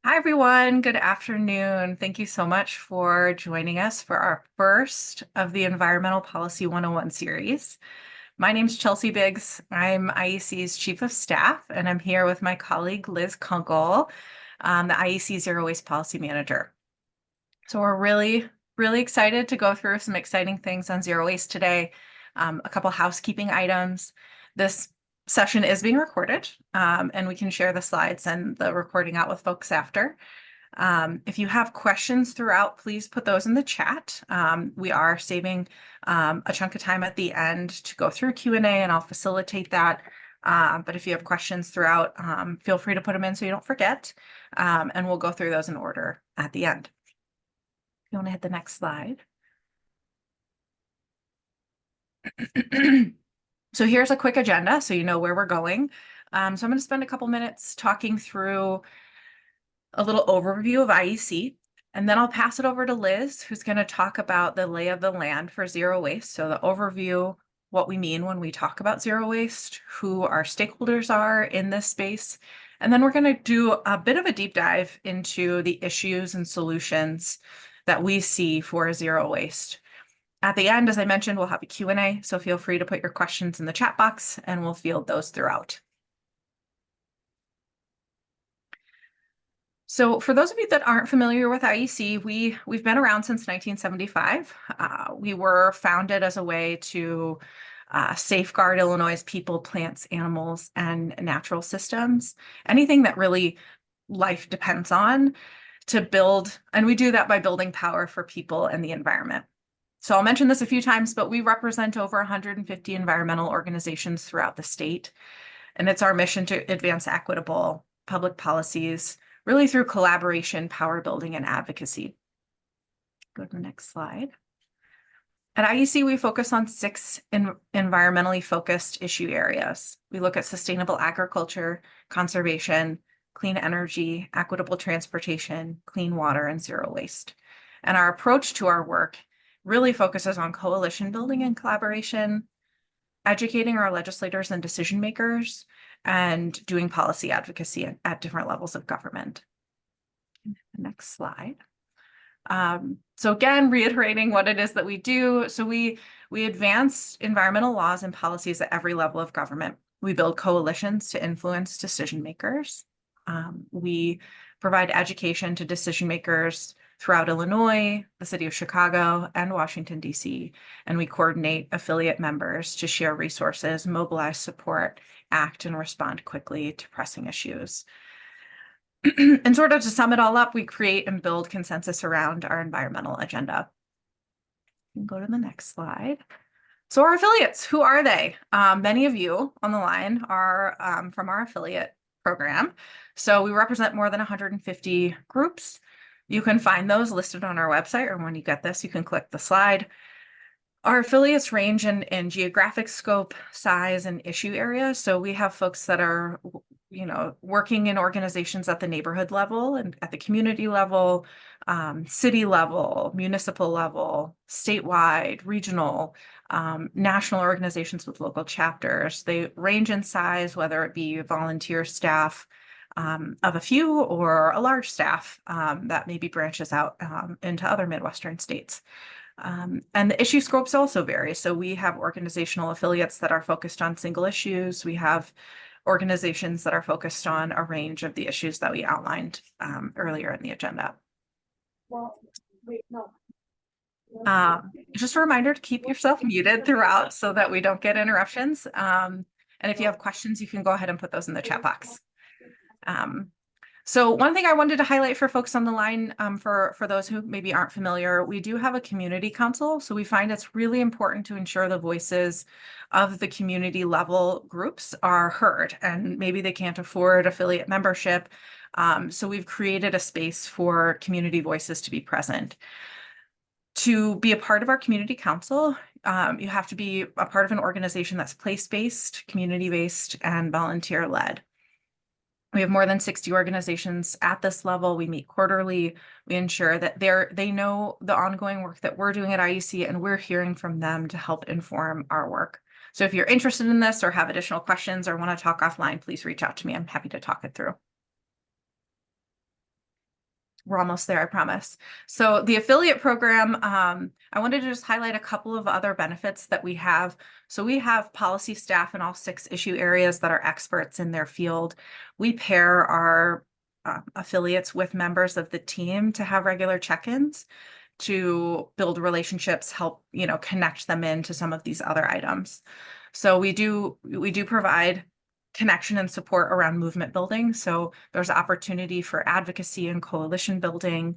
Hi, everyone. Good afternoon. Thank you so much for joining us for our first of the Environmental Policy 101 series. My name is Chelsea Biggs. I'm IEC's Chief of Staff, and I'm here with my colleague, Liz Kunkle, the IEC Zero Waste Policy Manager. So we're really excited to go through some exciting things on zero waste today. A couple housekeeping items. This session is being recorded, and we can share the slides and the recording out with folks after. If you have questions throughout, please put those in the chat. We are saving a chunk of time at the end to go through Q&A, and I'll facilitate that. But if you have questions throughout, feel free to put them in so you don't forget, and we'll go through those in order at the end. You want to hit the next slide? So here's a quick agenda so you know where we're going. So I'm going to spend a couple minutes talking through a little overview of IEC, and then I'll pass it over to Liz, who's going to talk about the lay of the land for zero waste. So the overview, what we mean when we talk about zero waste, who our stakeholders are in this space. And then we're going to do a bit of a deep dive into the issues and solutions that we see for zero waste. At the end, as I mentioned, we'll have a Q&A, so feel free to put your questions in the chat box and we'll field those throughout. So for those of you that aren't familiar with IEC, we've been around since 1975. We were founded as a way to safeguard Illinois' people, plants, animals, and natural systems, anything that really life depends on, to build, and we do that by building power for people and the environment. So I'll mention this a few times, but we represent over 150 environmental organizations throughout the state, and it's our mission to advance equitable public policies, really through collaboration, power building, and advocacy. Go to the next slide. At IEC, we focus on 6 environmentally focused issue areas. We look at sustainable agriculture, conservation, clean energy, equitable transportation, clean water, and zero waste. And our approach to our work really focuses on coalition building and collaboration, educating our legislators and decision makers, and doing policy advocacy at different levels of government. Next slide. So again, reiterating what it is that we do. So we advance environmental laws and policies at every level of government. We build coalitions to influence decision makers. We provide education to decision makers throughout Illinois, the city of Chicago, and Washington, D.C. And we coordinate affiliate members to share resources, mobilize support, act and respond quickly to pressing issues. And sort of to sum it all up, we create and build consensus around our environmental agenda. You can go to the next slide. So our affiliates, who are they? Many of you on the line are from our affiliate program. So we represent more than 150 groups. You can find those listed on our website, or when you get this, you can click the slide. Our affiliates range in geographic scope, size, and issue area. So we have folks that are, working in organizations at the neighborhood level and at the community level, city level, municipal level, statewide, regional, national organizations with local chapters. They range in size, whether it be volunteer staff of a few or a large staff that maybe branches out into other Midwestern states. And the issue scopes also vary. So we have organizational affiliates that are focused on single issues. We have organizations that are focused on a range of the issues that we outlined earlier in the agenda. Just a reminder to keep yourself muted throughout so that we don't get interruptions. And if you have questions, you can go ahead and put those in the chat box. So one thing I wanted to highlight for folks on the line, for those who maybe aren't familiar, we do have a community council. So we find it's really important to ensure the voices of the community level groups are heard, and maybe they can't afford affiliate membership. So we've created a space for community voices to be present. To be a part of our community council, you have to be a part of an organization that's place-based, community-based, and volunteer-led. We have more than 60 organizations at this level. We meet quarterly. We ensure that they know the ongoing work that we're doing at IEC, and we're hearing from them to help inform our work. So if you're interested in this or have additional questions or want to talk offline, please reach out to me. I'm happy to talk it through. We're almost there, I promise. So the affiliate program, I wanted to just highlight a couple of other benefits that we have. So we have policy staff in all 6 issue areas that are experts in their field. We pair our affiliates with members of the team to have regular check-ins to build relationships, help, connect them into some of these other items. So we do provide connection and support around movement building. So there's opportunity for advocacy and coalition building.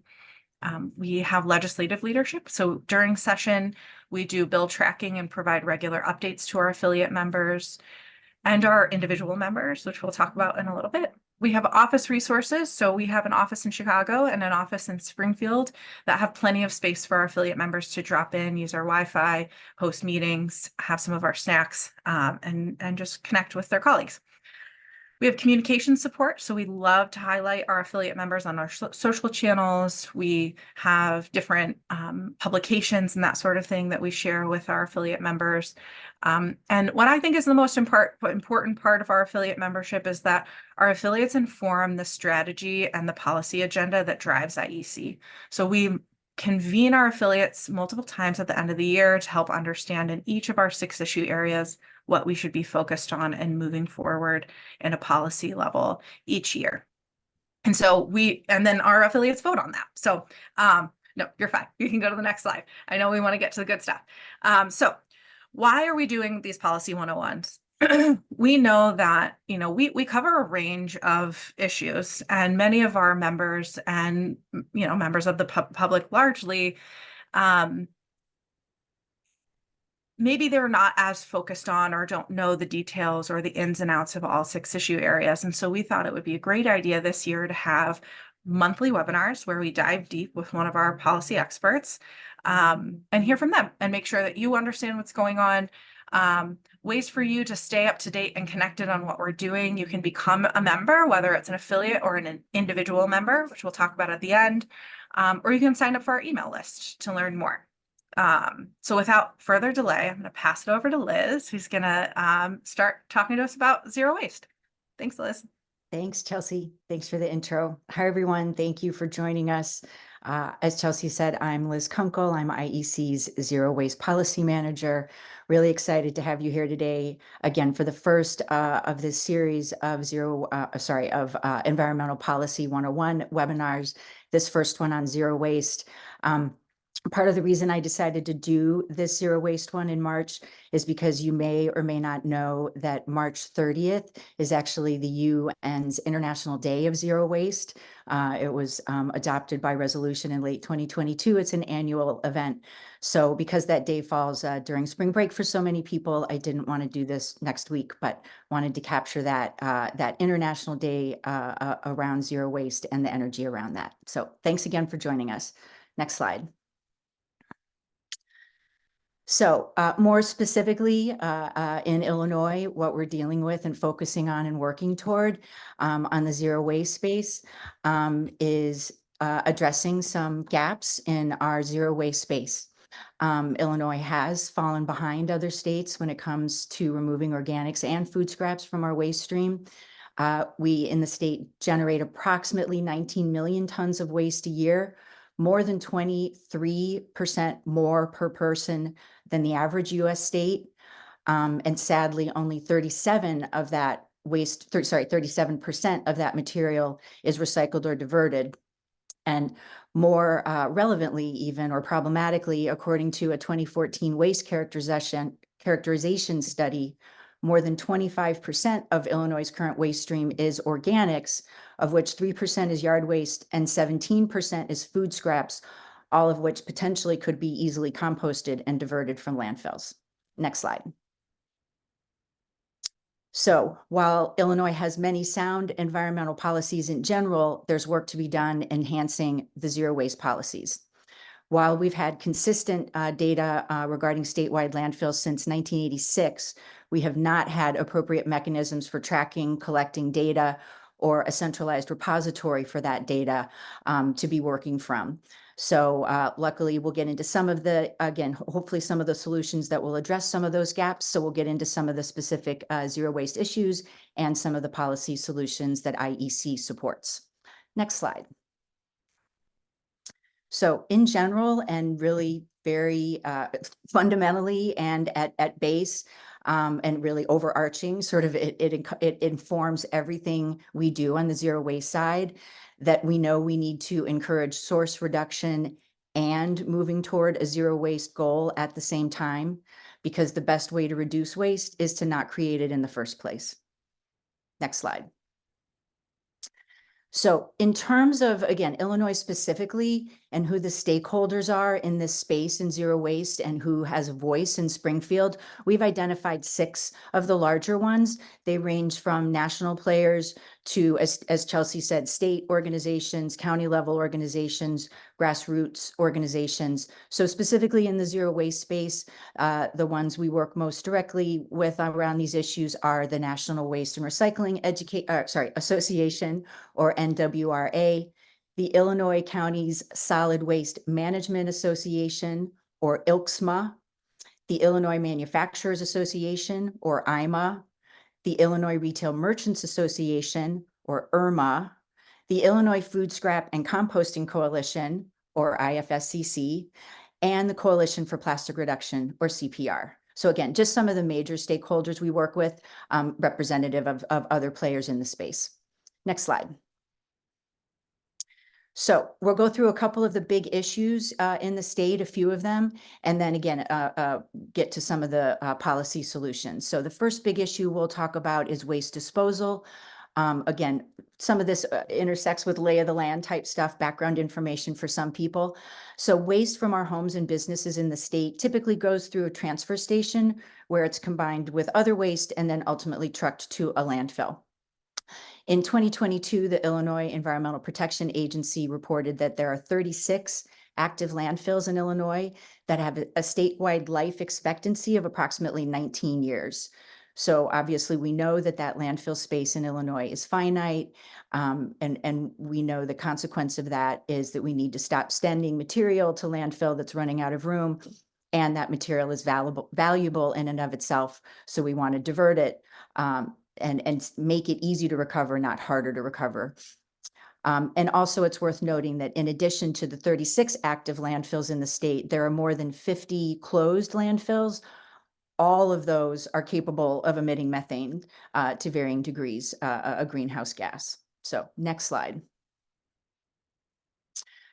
We have legislative leadership. So during session, we do bill tracking and provide regular updates to our affiliate members and our individual members, which we'll talk about in a little bit. We have office resources. So we have an office in Chicago and an office in Springfield that have plenty of space for our affiliate members to drop in, use our Wi-Fi, host meetings, have some of our snacks, and just connect with their colleagues. We have communication support, so we love to highlight our affiliate members on our social channels. We have different publications and that sort of thing that we share with our affiliate members. And what I think is the most important part of our affiliate membership is that our affiliates inform the strategy and the policy agenda that drives IEC. So we convene our affiliates multiple times at the end of the year to help understand in each of our 6 issue areas what we should be focused on and moving forward in a policy level each year. And so then our affiliates vote on that. So no, you're fine. You can go to the next slide. I know we want to get to the good stuff. So why are we doing these policy 101s? We know that, we cover a range of issues, and many of our members and, members of the public largely, maybe they're not as focused on or don't know the details or the ins and outs of all 6 issue areas. And so we thought it would be a great idea this year to have monthly webinars where we dive deep with one of our policy experts and hear from them and make sure that you understand what's going on. Ways for you to stay up to date and connected on what we're doing. You can become a member, whether it's an affiliate or an individual member, which we'll talk about at the end, or you can sign up for our email list to learn more. So without further delay, I'm going to pass it over to Liz, who's going to start talking to us about zero waste. Thanks, Liz. Thanks, Chelsea. Thanks for the intro. Hi, everyone. Thank you for joining us. As Chelsea said, I'm Liz Kunkle. I'm IEC's Zero Waste Policy Manager. Really excited to have you here today, again, for the first of this series of Environmental Policy 101 webinars, this first one on zero waste. Part of the reason I decided to do this zero waste one in March is because you may or may not know that March 30th is actually the UN's International Day of Zero Waste. It was adopted by resolution in late 2022. It's an annual event. So because that day falls during spring break for so many people, I didn't want to do this next week, but wanted to capture that International Day around zero waste and the energy around that. So thanks again for joining us. Next slide. So more specifically in Illinois, what we're dealing with and focusing on and working toward on the zero waste space is addressing some gaps in our zero waste space. Illinois has fallen behind other states when it comes to removing organics and food scraps from our waste stream. We in the state generate approximately 19 million tons of waste a year, more than 23% more per person than the average US state. And sadly, only 37% of that material is recycled or diverted. And more relevantly even, or problematically, according to a 2014 waste characterization study, more than 25% of Illinois' current waste stream is organics, of which 3% is yard waste and 17% is food scraps, all of which potentially could be easily composted and diverted from landfills. Next slide. So while Illinois has many sound environmental policies in general, there's work to be done enhancing the zero waste policies. While we've had consistent data regarding statewide landfills since 1986, we have not had appropriate mechanisms for tracking, collecting data, or a centralized repository for that data to be working from. So luckily, we'll get into some of the, again, hopefully some of the solutions that will address some of those gaps. So we'll get into some of the specific zero waste issues and some of the policy solutions that IEC supports. Next slide. So in general, and really very fundamentally and at base, and really overarching, sort of it informs everything we do on the zero waste side, that we know we need to encourage source reduction and moving toward a zero waste goal at the same time, because the best way to reduce waste is to not create it in the first place. Next slide. So in terms of, again, Illinois specifically and who the stakeholders are in this space in zero waste and who has a voice in Springfield, we've identified 6 of the larger ones. They range from national players to, as Chelsea said, state organizations, county level organizations, grassroots organizations. So specifically in the zero waste space, the ones we work most directly with around these issues are the National Waste and Recycling Association, or NWRA, the Illinois Counties Solid Waste Management Association, or ILCSMA, the Illinois Manufacturers Association, or IMA, the Illinois Retail Merchants Association, or IRMA, the Illinois Food Scrap and Composting Coalition, or IFSCC, and the Coalition for Plastic Reduction, or CPR. So again, just some of the major stakeholders we work with, representative of other players in the space. Next slide. So we'll go through a couple of the big issues in the state, a few of them, and then again, get to some of the policy solutions. So the first big issue we'll talk about is waste disposal. Again, some of this intersects with lay of the land type stuff, background information for some people. So waste from our homes and businesses in the state typically goes through a transfer station where it's combined with other waste and then ultimately trucked to a landfill. In 2022, the Illinois Environmental Protection Agency reported that there are 36 active landfills in Illinois that have a statewide life expectancy of approximately 19 years. So obviously we know that landfill space in Illinois is finite, and we know the consequence of that is that we need to stop sending material to landfill that's running out of room, and that material is valuable in and of itself. So we want to divert it. And make it easy to recover, not harder to recover. And also it's worth noting that in addition to the 36 active landfills in the state, there are more than 50 closed landfills. All of those are capable of emitting methane to varying degrees, a greenhouse gas. So next slide.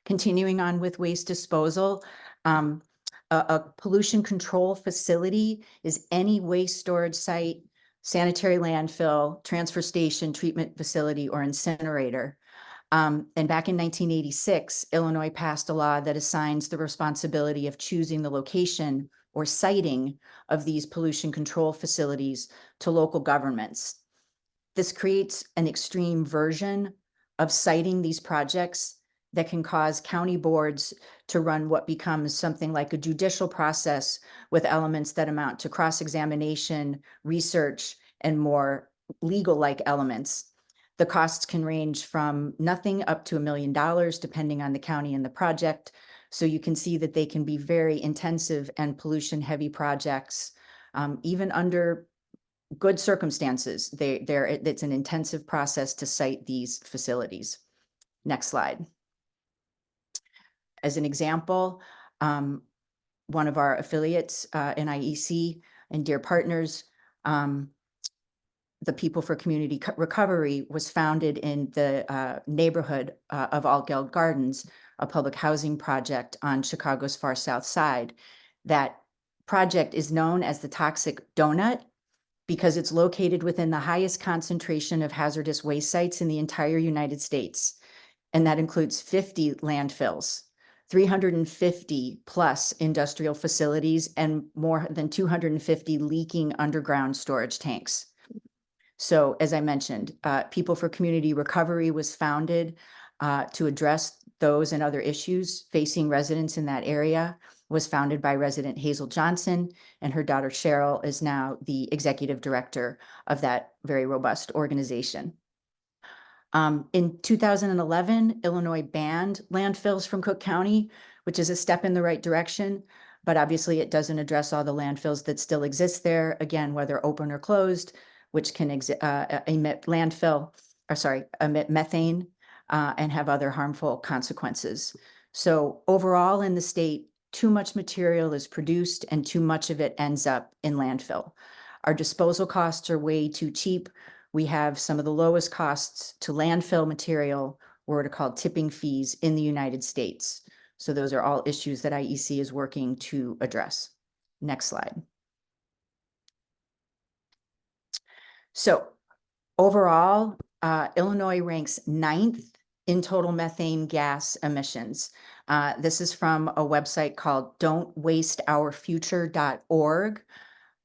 Continuing on with waste disposal, a pollution control facility is any waste storage site, sanitary landfill, transfer station, treatment facility, or incinerator. And back in 1986, Illinois passed a law that assigns the responsibility of choosing the location or siting of these pollution control facilities to local governments. This creates an extreme version of siting these projects that can cause county boards to run what becomes something like a judicial process with elements that amount to cross-examination, research, and more legal-like elements. The costs can range from nothing up to $1 million, depending on the county and the project. So you can see that they can be very intensive and pollution-heavy projects, even under good circumstances. It's an intensive process to site these facilities. Next slide. As an example, one of our affiliates, NIEC and dear partners, the People for Community Recovery was founded in the neighborhood of Altgeld Gardens, a public housing project on Chicago's far south side. That project is known as the Toxic Donut because it's located within the highest concentration of hazardous waste sites in the entire United States. And that includes 50 landfills, 350 plus industrial facilities, and more than 250 leaking underground storage tanks. So as I mentioned, People for Community Recovery was founded to address those and other issues facing residents in that area, was founded by resident Hazel Johnson, and her daughter Cheryl is now the executive director of that very robust organization. In 2011, Illinois banned landfills from Cook County, which is a step in the right direction, but obviously it doesn't address all the landfills that still exist there, again, whether open or closed, which can emit emit methane and have other harmful consequences. So overall in the state, too much material is produced and too much of it ends up in landfill. Our disposal costs are way too cheap. We have some of the lowest costs to landfill material, or what are called tipping fees, in the United States. So those are all issues that IEC is working to address. Next slide. So overall, Illinois ranks 9th in total methane gas emissions. This is from a website called don'twasteourfuture.org.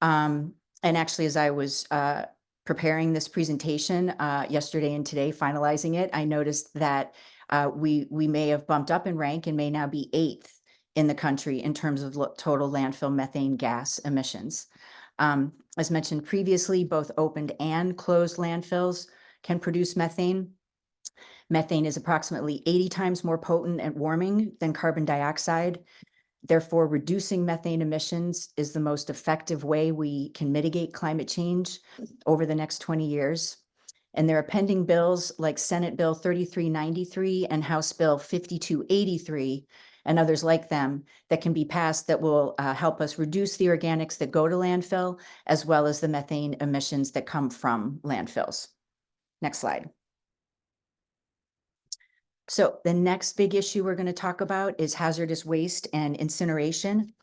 And actually, as I was preparing this presentation yesterday and today, finalizing it, I noticed that we may have bumped up in rank and may now be 8th in the country in terms of total landfill methane gas emissions. As mentioned previously, both opened and closed landfills can produce methane. Methane is approximately 80 times more potent at warming than carbon dioxide. Therefore, reducing methane emissions is the most effective way we can mitigate climate change over the next 20 years. And there are pending bills like Senate Bill 3393 and House Bill 5283 and others like them that can be passed that will help us reduce the organics that go to landfill, as well as the methane emissions that come from landfills. Next slide. So the next big issue we're going to talk about is hazardous waste and incineration.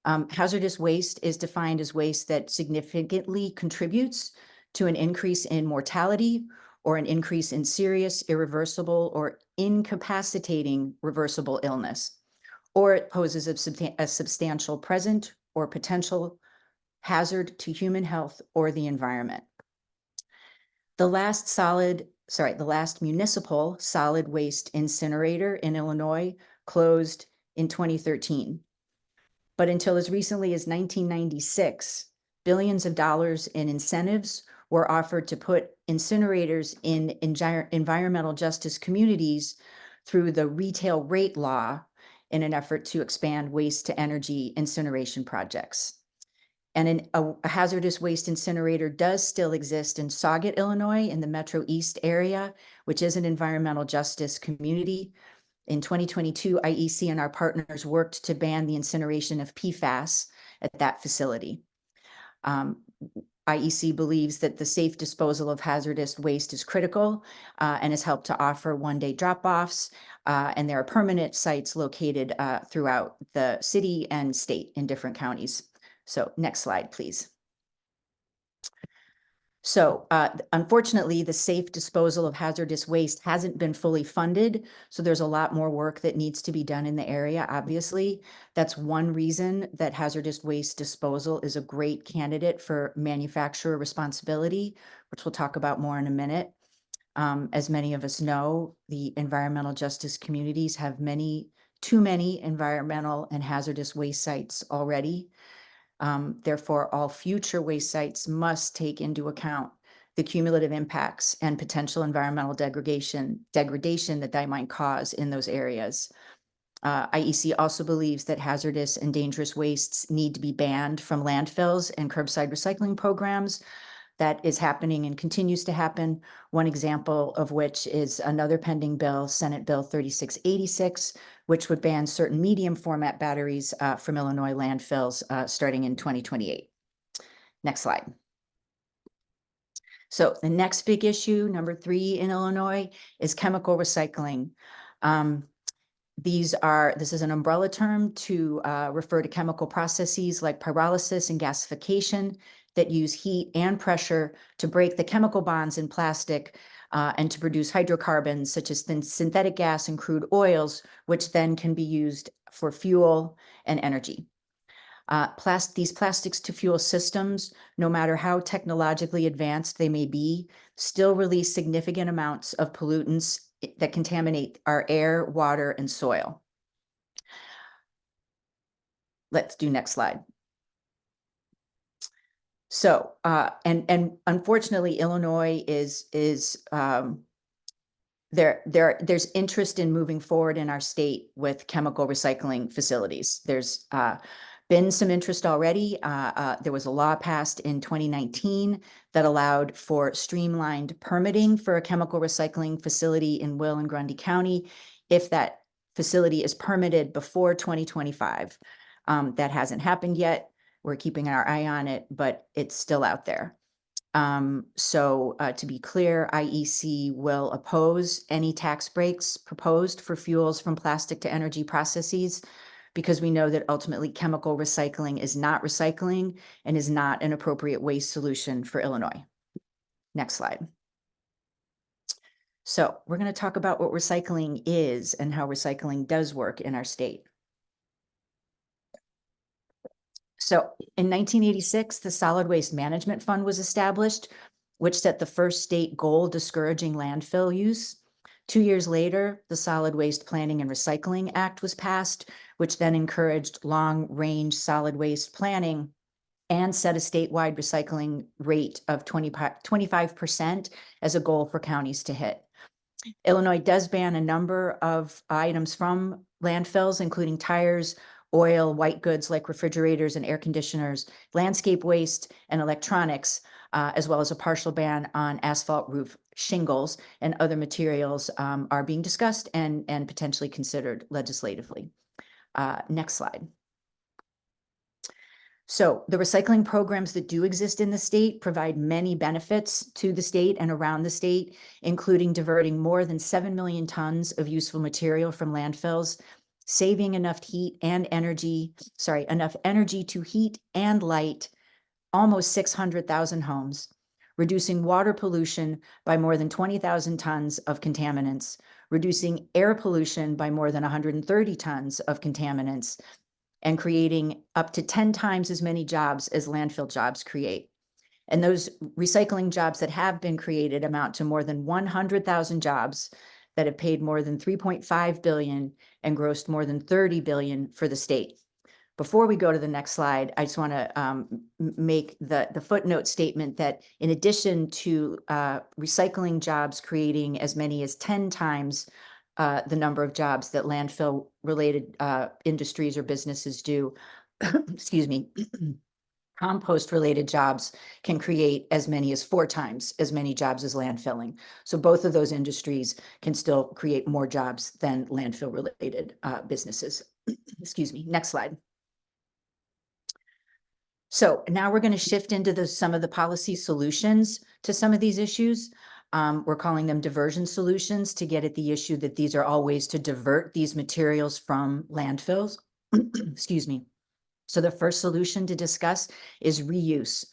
Hazardous waste is defined as waste that significantly contributes to an increase in mortality or an increase in serious, irreversible, or incapacitating reversible illness, or it poses a substantial present or potential hazard to human health or the environment. The last municipal solid waste incinerator in Illinois closed in 2013. But until as recently as 1996, billions of dollars in incentives were offered to put incinerators in environmental justice communities through the retail rate law in an effort to expand waste to energy incineration projects. And a hazardous waste incinerator does still exist in Sauget, Illinois, in the Metro East area, which is an environmental justice community. In 2022, IEC and our partners worked to ban the incineration of PFAS at that facility. IEC believes that the safe disposal of hazardous waste is critical and has helped to offer one-day drop-offs. And there are permanent sites located throughout the city and state in different counties. So next slide, please. So unfortunately, the safe disposal of hazardous waste hasn't been fully funded. So there's a lot more work that needs to be done in the area, obviously. That's one reason that hazardous waste disposal is a great candidate for manufacturer responsibility, which we'll talk about more in a minute. As many of us know, the environmental justice communities have too many environmental and hazardous waste sites already. Therefore, all future waste sites must take into account the cumulative impacts and potential environmental degradation that they might cause in those areas. IEC also believes that hazardous and dangerous wastes need to be banned from landfills and curbside recycling programs. That is happening and continues to happen. One example of which is another pending bill, Senate Bill 3686, which would ban certain medium format batteries from Illinois landfills starting in 2028. Next slide. So the next big issue, number 3 in Illinois, is chemical recycling. This is an umbrella term to refer to chemical processes like pyrolysis and gasification that use heat and pressure to break the chemical bonds in plastic and to produce hydrocarbons such as synthetic gas and crude oils, which then can be used for fuel and energy. These plastics to fuel systems, no matter how technologically advanced they may be, still release significant amounts of pollutants that contaminate our air, water, and soil. Let's do next slide. So, and unfortunately, Illinois there's interest in moving forward in our state with chemical recycling facilities. There's been some interest already. There was a law passed in 2019 that allowed for streamlined permitting for a chemical recycling facility in Will and Grundy County if that facility is permitted before 2025. That hasn't happened yet. We're keeping our eye on it, but it's still out there. To be clear, IEC will oppose any tax breaks proposed for fuels from plastic to energy processes, because we know that ultimately chemical recycling is not recycling and is not an appropriate waste solution for Illinois. Next slide. So we're going to talk about what recycling is and how recycling does work in our state. So in 1986, the Solid Waste Management Fund was established, which set the first state goal discouraging landfill use. 2 years later, the Solid Waste Planning and Recycling Act was passed, which then encouraged long-range solid waste planning and set a statewide recycling rate of 25% as a goal for counties to hit. Illinois does ban a number of items from landfills, including tires, oil, white goods like refrigerators and air conditioners, landscape waste, and electronics, as well as a partial ban on asphalt roof shingles and other materials are being discussed and potentially considered legislatively. Next slide. So the recycling programs that do exist in the state provide many benefits to the state and around the state, including diverting more than 7 million tons of useful material from landfills, saving enough energy to heat and light almost 600,000 homes, reducing water pollution by more than 20,000 tons of contaminants, reducing air pollution by more than 130 tons of contaminants, and creating up to 10 times as many jobs as landfill jobs create. And those recycling jobs that have been created amount to more than 100,000 jobs that have paid more than $3.5 billion and grossed more than $30 billion for the state. Before we go to the next slide, I just want to make the footnote statement that in addition to recycling jobs creating as many as 10 times the number of jobs that landfill related industries or businesses do, excuse me, compost related jobs can create as many as 4 times as many jobs as landfilling. So both of those industries can still create more jobs than landfill related businesses. Excuse me. Next slide. So now we're going to shift into some of the policy solutions to some of these issues. We're calling them diversion solutions to get at the issue that these are all ways to divert these materials from landfills. Excuse me. So the first solution to discuss is reuse.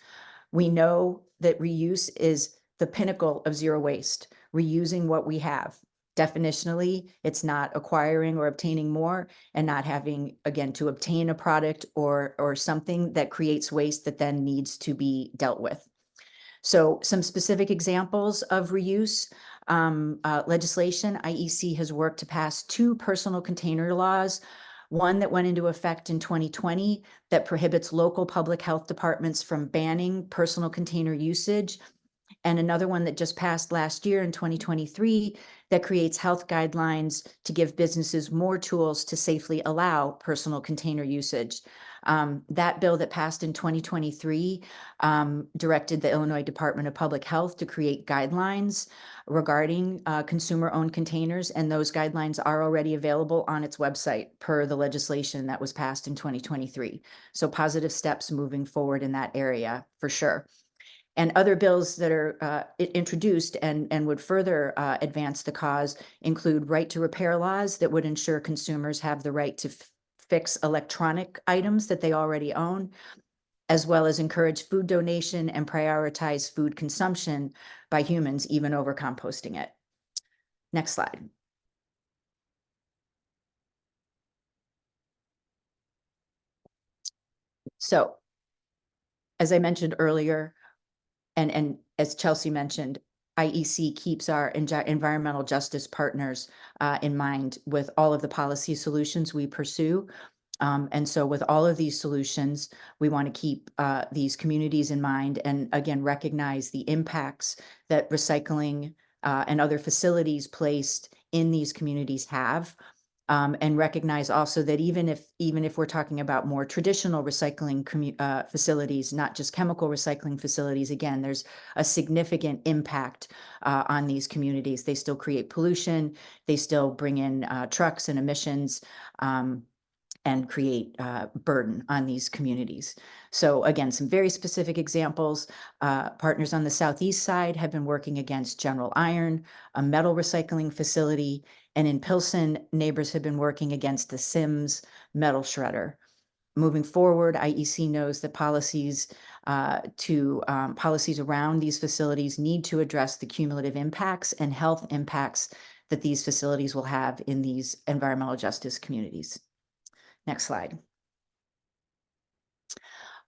We know that reuse is the pinnacle of zero waste, reusing what we have. Definitionally, it's not acquiring or obtaining more and not having, again, to obtain a product or something that creates waste that then needs to be dealt with. So some specific examples of reuse legislation. IEC has worked to pass 2 personal container laws, one that went into effect in 2020 that prohibits local public health departments from banning personal container usage, and another one that just passed last year in 2023 that creates health guidelines to give businesses more tools to safely allow personal container usage. That bill that passed in 2023 directed the Illinois Department of Public Health to create guidelines regarding consumer-owned containers, and those guidelines are already available on its website per the legislation that was passed in 2023. So positive steps moving forward in that area for sure. And other bills that are introduced and would further advance the cause include right to repair laws that would ensure consumers have the right to fix electronic items that they already own, as well as encourage food donation and prioritize food consumption by humans, even over composting it. Next slide. So, as I mentioned earlier, and as Chelsea mentioned, IEC keeps our environmental justice partners in mind with all of the policy solutions we pursue. And so with all of these solutions, we want to keep these communities in mind and again, recognize the impacts that recycling and other facilities placed in these communities have. And recognize also that even if we're talking about more traditional recycling facilities, not just chemical recycling facilities, again, there's a significant impact on these communities. They still create pollution. They still bring in trucks and emissions. And create burden on these communities. So again, some very specific examples. Partners on the Southeast side have been working against General Iron, a metal recycling facility, and in Pilsen, neighbors have been working against the Sims metal shredder. Moving forward, IEC knows that policies around these facilities need to address the cumulative impacts and health impacts that these facilities will have in these environmental justice communities. Next slide.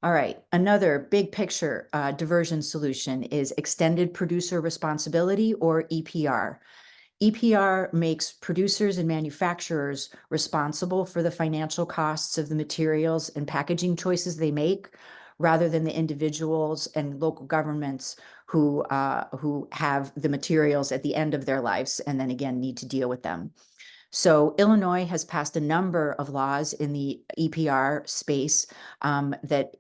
All right, another big picture diversion solution is extended producer responsibility, or EPR. EPR makes producers and manufacturers responsible for the financial costs of the materials and packaging choices they make, rather than the individuals and local governments who have the materials at the end of their lives and then again need to deal with them. So Illinois has passed a number of laws in the EPR space that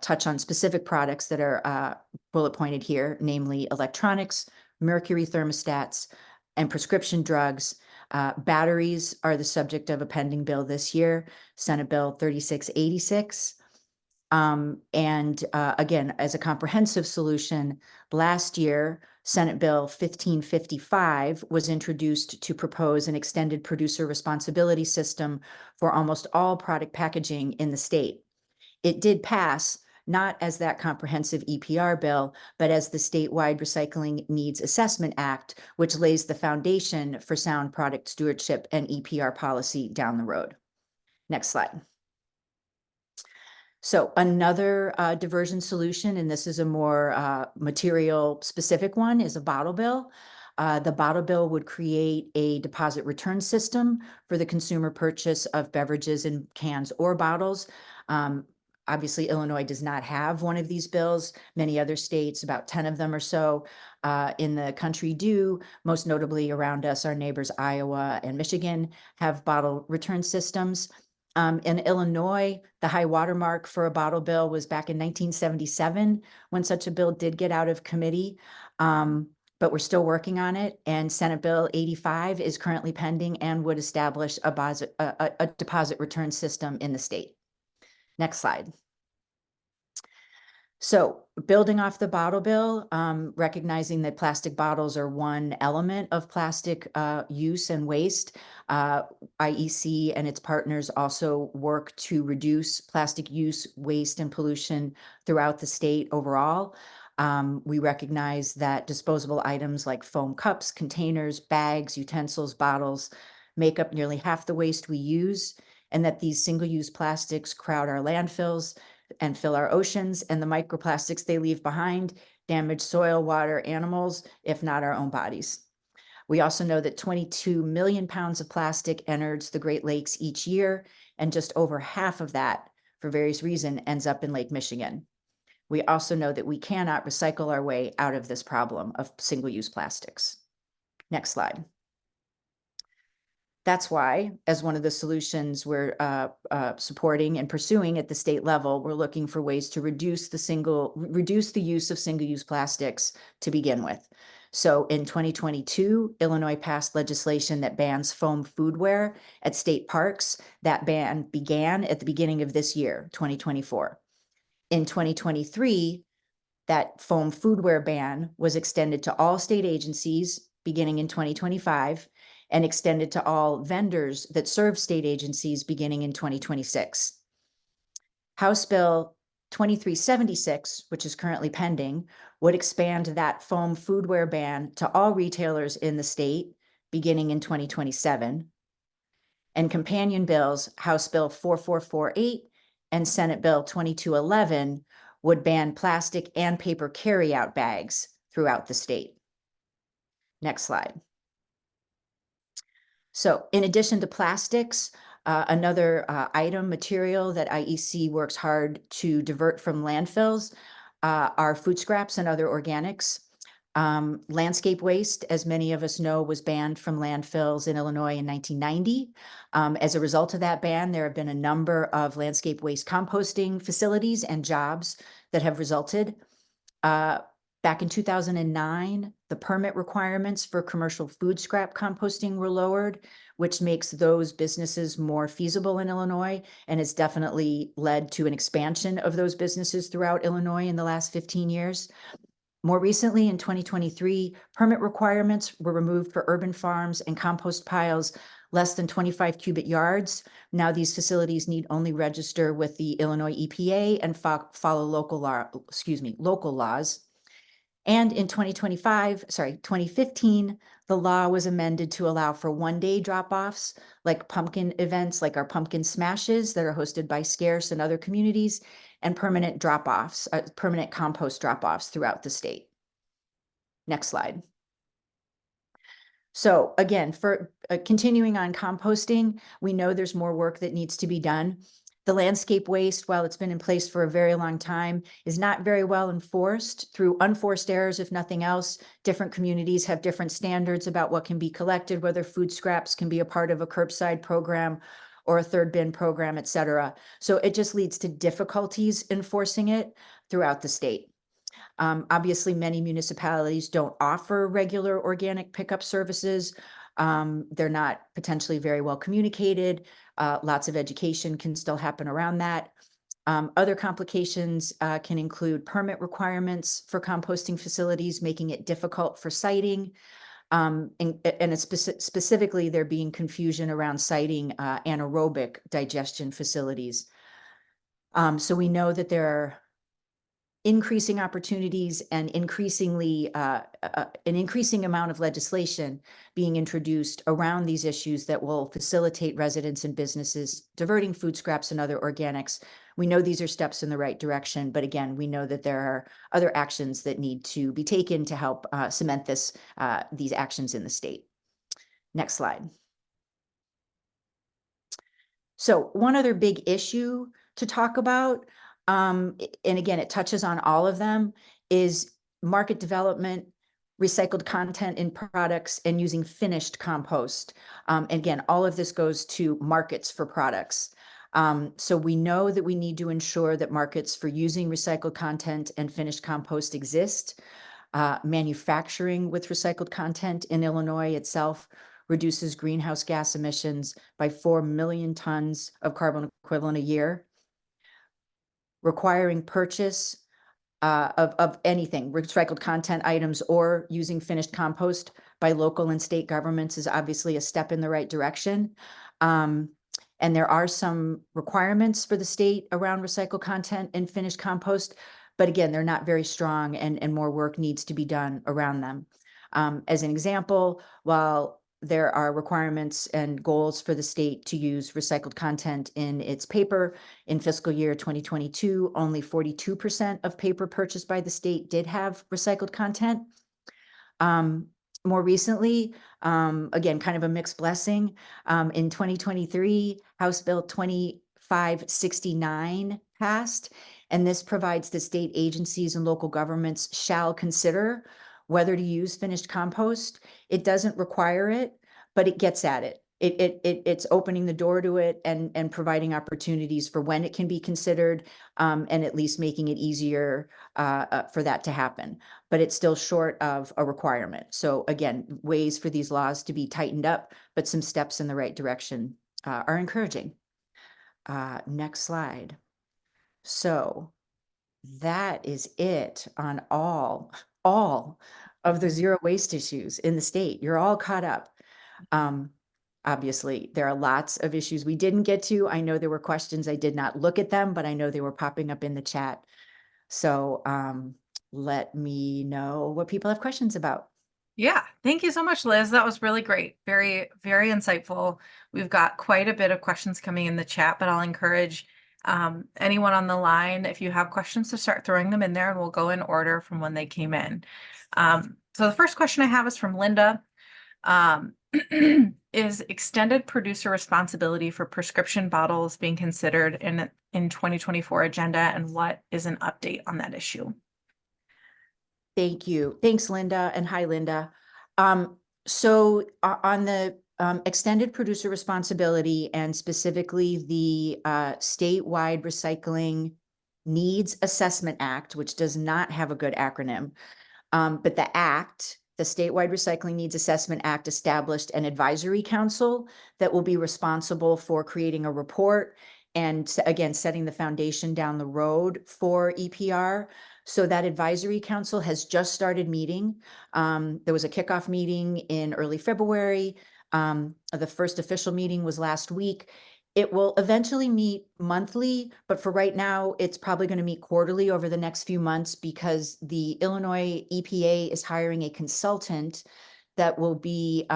touch on specific products that are bullet pointed here, namely electronics, mercury thermostats, and prescription drugs. Batteries are the subject of a pending bill this year, Senate Bill 3686. Again, as a comprehensive solution, last year, Senate Bill 1555 was introduced to propose an extended producer responsibility system for almost all product packaging in the state. It did pass, not as that comprehensive EPR bill, but as the statewide Recycling Needs Assessment Act, which lays the foundation for sound product stewardship and EPR policy down the road. Next slide. So another diversion solution, and this is a more material specific one, is a bottle bill. The bottle bill would create a deposit return system for the consumer purchase of beverages in cans or bottles. Obviously, Illinois does not have one of these bills. Many other states, about 10 of them or so in the country do. Most notably around us, our neighbors Iowa and Michigan have bottle return systems. In Illinois, the high watermark for a bottle bill was back in 1977 when such a bill did get out of committee. But we're still working on it. And Senate Bill 85 is currently pending and would establish a deposit return system in the state. Next slide. So building off the bottle bill, recognizing that plastic bottles are one element of plastic use and waste, IEC and its partners also work to reduce plastic use, waste, and pollution throughout the state overall. We recognize that disposable items like foam cups, containers, bags, utensils, bottles make up nearly half the waste we use, and that these single-use plastics crowd our landfills and fill our oceans, and the microplastics they leave behind damage soil, water, animals, if not our own bodies. We also know that 22 million pounds of plastic enters the Great Lakes each year, and just over half of that, for various reasons, ends up in Lake Michigan. We also know that we cannot recycle our way out of this problem of single-use plastics. Next slide. That's why, as one of the solutions we're supporting and pursuing at the state level, we're looking for ways to reduce the use of single-use plastics to begin with. So in 2022, Illinois passed legislation that bans foam foodware at state parks. That ban began at the beginning of this year, 2024. In 2023, that foam foodware ban was extended to all state agencies beginning in 2025 and extended to all vendors that serve state agencies beginning in 2026. House Bill 2376, which is currently pending, would expand that foam foodware ban to all retailers in the state beginning in 2027. And companion bills, House Bill 4448 and Senate Bill 2211, would ban plastic and paper carryout bags throughout the state. Next slide. So in addition to plastics, another material that IEC works hard to divert from landfills are food scraps and other organics. Landscape waste, as many of us know, was banned from landfills in Illinois in 1990. As a result of that ban, there have been a number of landscape waste composting facilities and jobs that have resulted. Back in 2009, the permit requirements for commercial food scrap composting were lowered, which makes those businesses more feasible in Illinois, and has definitely led to an expansion of those businesses throughout Illinois in the last 15 years. More recently, in 2023, permit requirements were removed for urban farms and compost piles less than 25 cubic yards. Now these facilities need only register with the Illinois EPA and follow local laws. And in 2015, the law was amended to allow for one-day drop-offs, like pumpkin events, like our pumpkin smashes that are hosted by Scarce and other communities, and permanent drop-offs, permanent compost drop-offs throughout the state. Next slide. So again, for continuing on composting, we know there's more work that needs to be done. The landscape waste, while it's been in place for a very long time, is not very well enforced. Through unforced errors, if nothing else. Different communities have different standards about what can be collected, whether food scraps can be a part of a curbside program or a third bin program, et cetera. So it just leads to difficulties enforcing it throughout the state. Obviously, many municipalities don't offer regular organic pickup services. They're not potentially very well communicated. Lots of education can still happen around that. Other complications can include permit requirements for composting facilities, making it difficult for siting. And it's specifically, there being confusion around siting anaerobic digestion facilities. So we know that there are increasing opportunities and increasingly an increasing amount of legislation being introduced around these issues that will facilitate residents and businesses diverting food scraps and other organics. We know these are steps in the right direction, but again, we know that there are other actions that need to be taken to help cement these actions in the state. Next slide. So one other big issue to talk about, and again, it touches on all of them, is market development, recycled content in products, and using finished compost. And again, all of this goes to markets for products. So we know that we need to ensure that markets for using recycled content and finished compost exist. Manufacturing with recycled content in Illinois itself reduces greenhouse gas emissions by 4 million tons of carbon equivalent a year. Requiring purchase of anything, recycled content items or using finished compost by local and state governments is obviously a step in the right direction. And there are some requirements for the state around recycled content and finished compost, but again, they're not very strong, and more work needs to be done around them. As an example, while there are requirements and goals for the state to use recycled content in its paper, in fiscal year 2022, only 42% of paper purchased by the state did have recycled content. More recently, again, kind of a mixed blessing. In 2023, House Bill 2569 passed, and this provides the state agencies and local governments shall consider whether to use finished compost. It doesn't require it, but it gets at it. It's opening the door to it and providing opportunities for when it can be considered, and at least making it easier for that to happen. But it's still short of a requirement. So again, ways for these laws to be tightened up, but some steps in the right direction are encouraging. Next slide. So that is it on all of the zero waste issues in the state. You're all caught up. Obviously, there are lots of issues we didn't get to. I know there were questions. I did not look at them, but I know they were popping up in the chat. So let me know what people have questions about. Yeah, thank you so much, Liz. That was really great. Very, very insightful. We've got quite a bit of questions coming in the chat, but I'll encourage anyone on the line, if you have questions, to start throwing them in there, and we'll go in order from when they came in. So the first question I have is from Linda. Is extended producer responsibility for prescription bottles being considered in 2024 agenda, and what is an update on that issue? Thank you. Thanks, Linda, and hi, Linda. So on the extended producer responsibility and specifically the statewide recycling needs assessment act, which does not have a good acronym, but the act, the statewide recycling needs assessment act, established an advisory council that will be responsible for creating a report and again, setting the foundation down the road for EPR. So that advisory council has just started meeting. There was a kickoff meeting in early February. The first official meeting was last week. It will eventually meet monthly, but for right now, it's probably going to meet quarterly over the next few months because the Illinois EPA is hiring a consultant that will be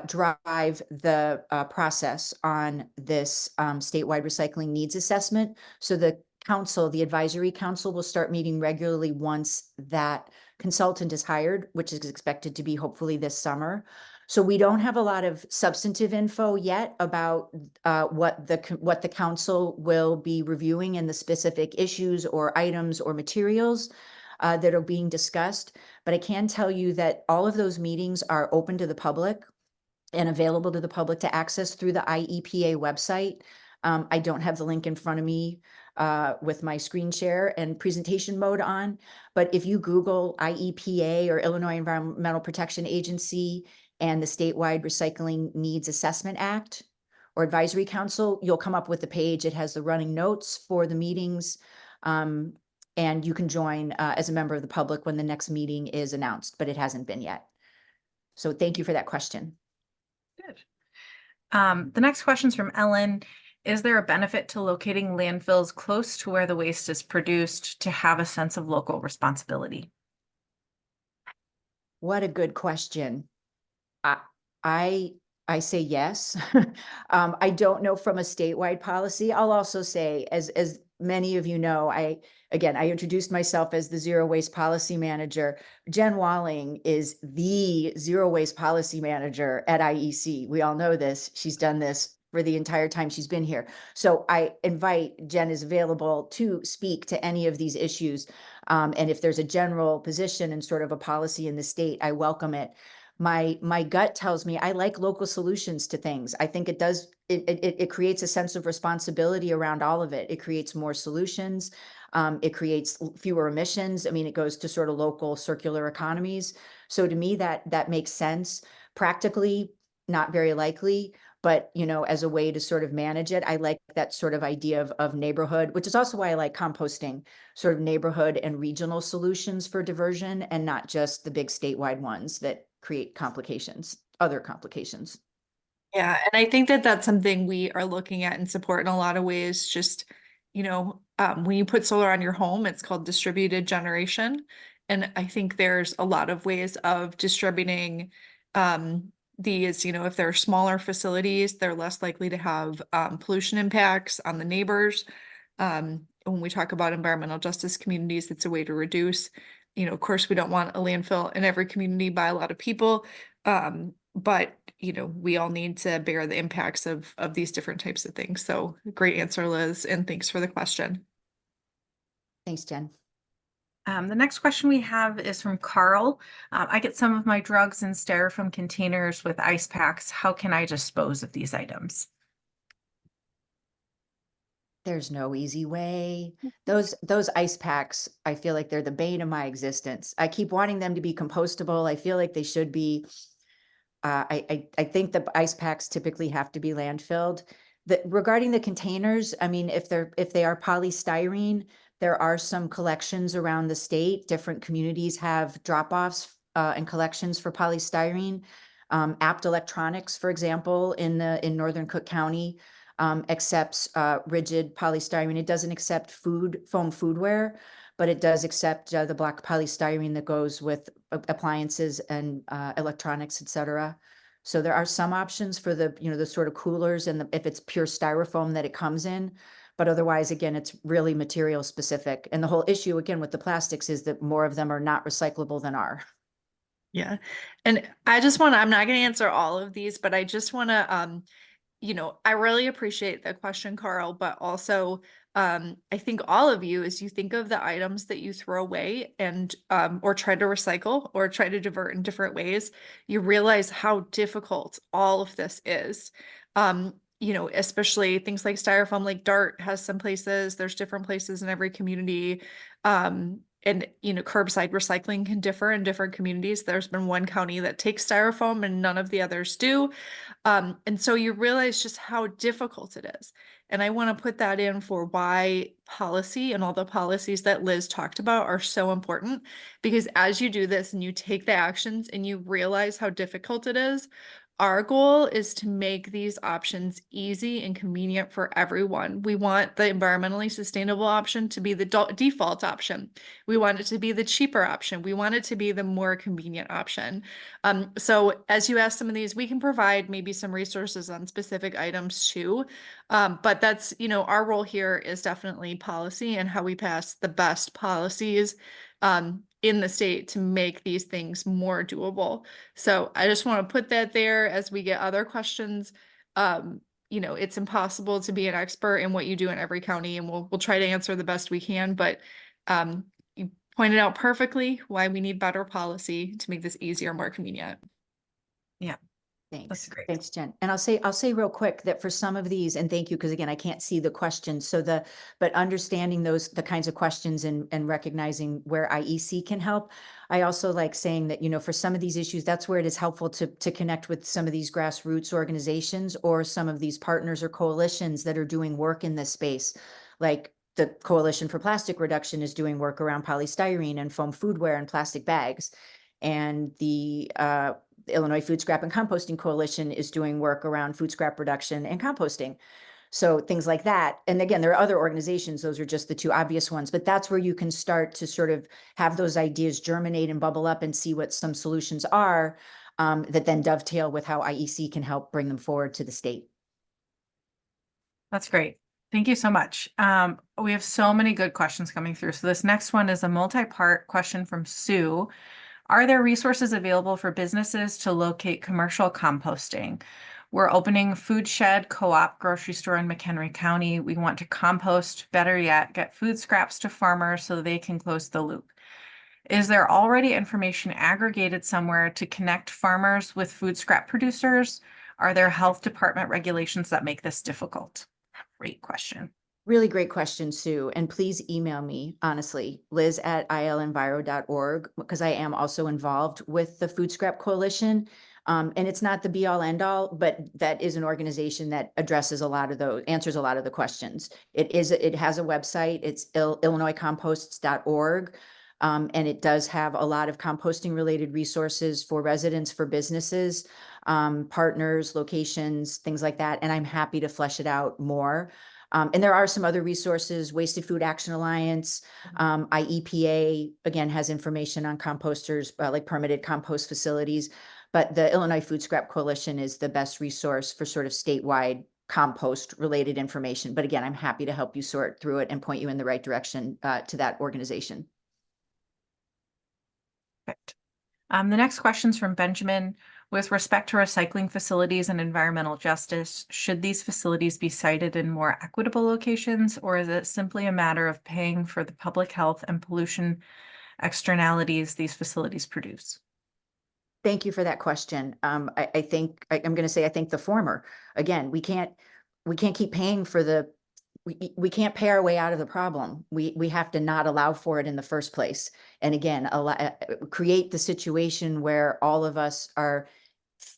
drive the process on this statewide recycling needs assessment. So the council, the advisory council, will start meeting regularly once that consultant is hired, which is expected to be hopefully this summer. So we don't have a lot of substantive info yet about what the council will be reviewing and the specific issues or items or materials that are being discussed. But I can tell you that all of those meetings are open to the public and available to the public to access through the IEPA website. I don't have the link in front of me with my screen share and presentation mode on, but if you Google IEPA or Illinois Environmental Protection Agency and the Statewide Recycling Needs Assessment Act or Advisory Council, you'll come up with the page. It has the running notes for the meetings, and you can join as a member of the public when the next meeting is announced, but it hasn't been yet. So thank you for that question. Good. The next question is from Ellen. Is there a benefit to locating landfills close to where the waste is produced to have a sense of local responsibility? What a good question. I I say yes. I don't know from a statewide policy. I'll also say, as many of you know, I introduced myself as the zero waste policy manager. Jen Walling is the zero waste policy manager at IEC. We all know this. She's done this for the entire time she's been here. So I invite, Jen is available to speak to any of these issues. And if there's a general position and sort of a policy in the state, I welcome it. My gut tells me I like local solutions to things. I think it creates a sense of responsibility around all of it. It creates more solutions. It creates fewer emissions. I mean, it goes to sort of local circular economies. So to me, that makes sense. Practically, not very likely, but as a way to sort of manage it, I like that sort of idea of neighborhood, which is also why I like composting, sort of neighborhood and regional solutions for diversion, and not just the big statewide ones that create other complications. Yeah, and I think that that's something we are looking at and support in a lot of ways. Just, when you put solar on your home, it's called distributed generation. And I think there's a lot of ways of distributing these, if they're smaller facilities, they're less likely to have pollution impacts on the neighbors. When we talk about environmental justice communities, it's a way to reduce, of course, we don't want a landfill in every community by a lot of people. But we all need to bear the impacts of these different types of things. So great answer, Liz, and thanks for the question. Thanks, Jen. The next question we have is from Carl. I get some of my drugs in styrofoam containers with ice packs. How can I dispose of these items? There's no easy way. Those ice packs, I feel like they're the bane of my existence. I keep wanting them to be compostable. I feel like they should be. I think the ice packs typically have to be landfilled. Regarding the containers, I mean, if they are polystyrene, there are some collections around the state. Different communities have drop-offs and collections for polystyrene. Apt Electronics, for example, in Northern Cook County, accepts rigid polystyrene. It doesn't accept foam foodware, but it does accept the black polystyrene that goes with appliances and electronics, et cetera. So there are some options for the sort of coolers and if it's pure styrofoam that it comes in, but otherwise, again, it's really material specific. And the whole issue, again, with the plastics is that more of them are not recyclable than are. Yeah. And I'm not going to answer all of these, but I just want to, I really appreciate the question, Carl, but also I think all of you, as you think of the items that you throw away and or try to recycle or try to divert in different ways, you realize how difficult all of this is. You know, especially things like styrofoam, like Dart has some places, there's different places in every community. And you know, curbside recycling can differ in different communities. There's been one county that takes styrofoam and none of the others do. And so you realize just how difficult it is. And I want to put that in for why policy and all the policies that Liz talked about are so important. Because as you do this and you take the actions and you realize how difficult it is, our goal is to make these options easy and convenient for everyone. We want the environmentally sustainable option to be the default option. We want it to be the cheaper option. We want it to be the more convenient option. So as you ask some of these, we can provide maybe some resources on specific items too. But that's, you know, our role here is definitely policy and how we pass the best policies in the state to make these things more doable. So I just want to put that there as we get other questions. You know, it's impossible to be an expert in what you do in every county, and we'll try to answer the best we can. But you pointed out perfectly why we need better policy to make this easier, more convenient. Yeah. Thanks. That's great. Thanks, Jen. And I'll say real quick that for some of these, and thank you, because again, I can't see the questions. So but understanding the kinds of questions and recognizing where IEC can help. I also like saying that, you know, for some of these issues, that's where it is helpful to connect with some of these grassroots organizations or some of these partners or coalitions that are doing work in this space. Like the Coalition for Plastic Reduction is doing work around polystyrene and foam foodware and plastic bags. And the Illinois Food Scrap and Composting Coalition is doing work around food scrap reduction and composting. So things like that. And again, there are other organizations, those are just the two obvious ones, but that's where you can start to sort of have those ideas germinate and bubble up and see what some solutions are that then dovetail with how IEC can help bring them forward to the state. That's great. Thank you so much. We have so many good questions coming through. So this next one is a multi-part question from Sue. Are there resources available for businesses to locate commercial composting? We're opening food shed, co-op, grocery store in McHenry County. We want to compost, better yet, get food scraps to farmers so they can close the loop. Is there already information aggregated somewhere to connect farmers with food scrap producers? Are there health department regulations that make this difficult? Great question. Really great question, Sue. And please email me, honestly, liz@ilenviro.org, because I am also involved with the Food Scrap Coalition. And it's not the be all end all, but that is an organization that addresses answers a lot of the questions. It has a website, it's illinoiscomposts.org. And it does have a lot of composting related resources for residents, for businesses, partners, locations, things like that. And I'm happy to flesh it out more. And there are some other resources, Wasted Food Action Alliance, IEPA, again, has information on composters, like permitted compost facilities. But the Illinois Food Scrap Coalition is the best resource for sort of statewide compost related information. But again, I'm happy to help you sort through it and point you in the right direction to that organization. Perfect. The next question is from Benjamin. With respect to recycling facilities and environmental justice, should these facilities be sited in more equitable locations, or is it simply a matter of paying for the public health and pollution externalities these facilities produce? Thank you for that question. I think I'm going to say I think the former. Again, we can't keep paying for we can't pay our way out of the problem. We have to not allow for it in the first place. And again, create the situation where all of us are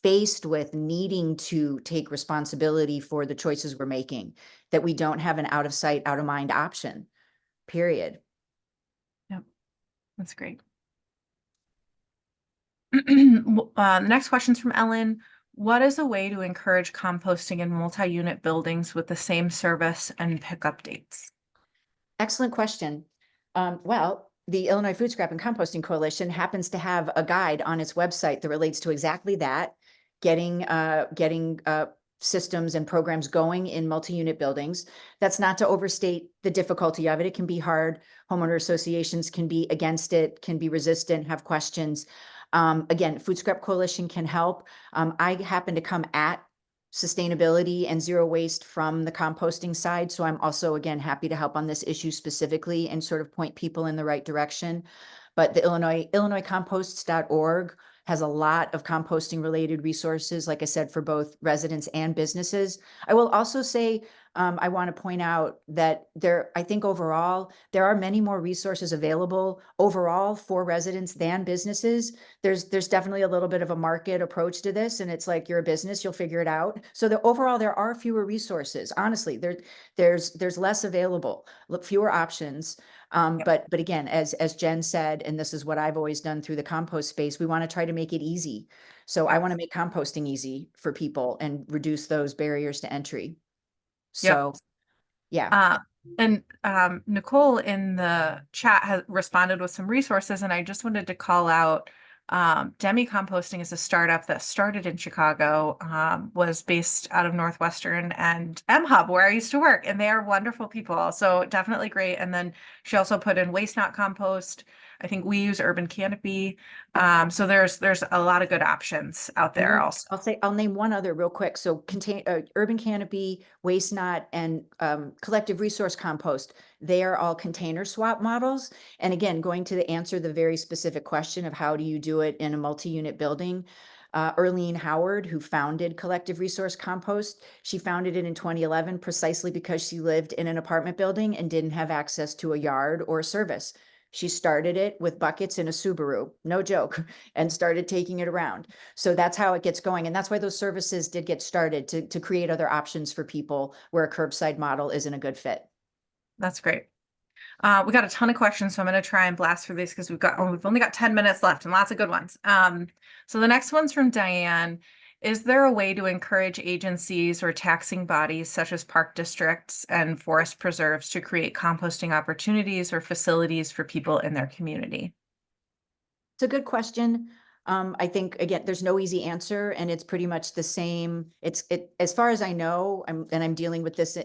faced with needing to take responsibility for the choices we're making, that we don't have an out of sight, out of mind option, period. Yep, that's great. The next question is from Ellen. What is a way to encourage composting in multi-unit buildings with the same service and pickup dates? Excellent question. Well, the Illinois Food Scrap and Composting Coalition happens to have a guide on its website that relates to exactly that, getting systems and programs going in multi-unit buildings. That's not to overstate the difficulty of it. It can be hard. Homeowner associations can be against it, can be resistant, have questions. Again, Food Scrap Coalition can help. I happen to come at sustainability and zero waste from the composting side. So I'm also, again, happy to help on this issue specifically and sort of point people in the right direction. But the IllinoisComposts.org has a lot of composting related resources, like I said, for both residents and businesses. I will also say, I want to point out that I think overall, there are many more resources available overall for residents than businesses. There's definitely a little bit of a market approach to this, and it's like, you're a business, you'll figure it out. So overall, there are fewer resources. Honestly, there's less available, fewer options. But again, as Jen said, and this is what I've always done through the compost space, we want to try to make it easy. So I want to make composting easy for people and reduce those barriers to entry. Yep. So, yeah. And Nicole in the chat has responded with some resources, and I just wanted to call out Demi Composting is a startup that started in Chicago, was based out of Northwestern and M-Hub, where I used to work, and they are wonderful people. So definitely great. And then she also put in Waste Not Compost. I think we use Urban Canopy. So there's a lot of good options out there also. I'll name one other real quick. So Urban Canopy, Waste Not, and Collective Resource Compost, they are all container swap models. And again, going to answer the very specific question of how do you do it in a multi-unit building, Earlene Howard, who founded Collective Resource Compost, she founded it in 2011 precisely because she lived in an apartment building and didn't have access to a yard or a service. She started it with buckets in a Subaru, no joke, and started taking it around. So that's how it gets going. And that's why those services did get started, to create other options for people where a curbside model isn't a good fit. That's great. We got a ton of questions, so I'm going to try and blast through these because we've only got 10 minutes left and lots of good ones. So the next one's from Diane. Is there a way to encourage agencies or taxing bodies such as park districts and forest preserves to create composting opportunities or facilities for people in their community? It's a good question. I think, again, there's no easy answer, and it's pretty much the same. As far as I know, I'm dealing with this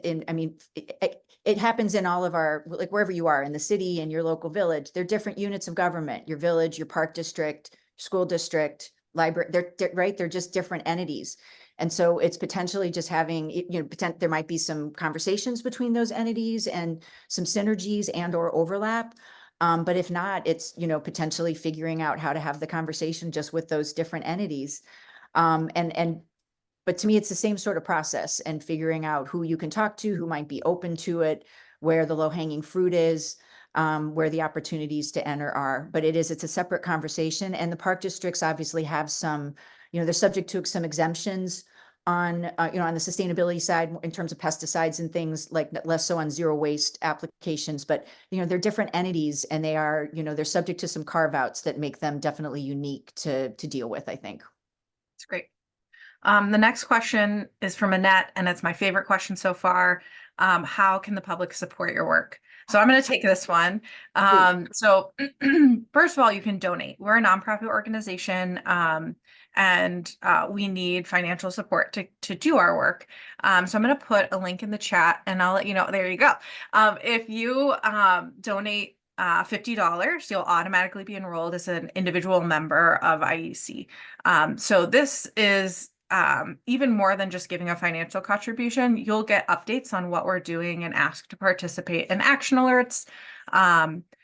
it happens in all of our, like, wherever you are in the city and your local village, they're different units of government, your village, your park district, school district, library, right? They're just different entities. And so it's potentially just having, there might be some conversations between those entities and some synergies and or overlap. But if not, it's, potentially figuring out how to have the conversation just with those different entities. But to me, it's the same sort of process, and figuring out who you can talk to, who might be open to it, where the low hanging fruit is, where the opportunities to enter are. But it's a separate conversation. And the park districts obviously have some, they're subject to some exemptions on, on the sustainability side in terms of pesticides and things, like less so on zero waste applications. But, they're different entities, and they are, they're subject to some carve outs that make them definitely unique to deal with, I think. That's great. The next question is from Annette, and it's my favorite question so far. How can the public support your work? So I'm going to take this one. So first of all, you can donate. We're a nonprofit organization, and we need financial support to do our work. So I'm going to put a link in the chat, and I'll let you know. There you go. If you donate $50, you'll automatically be enrolled as an individual member of IEC. So this is even more than just giving a financial contribution. You'll get updates on what we're doing and asked to participate in action alerts.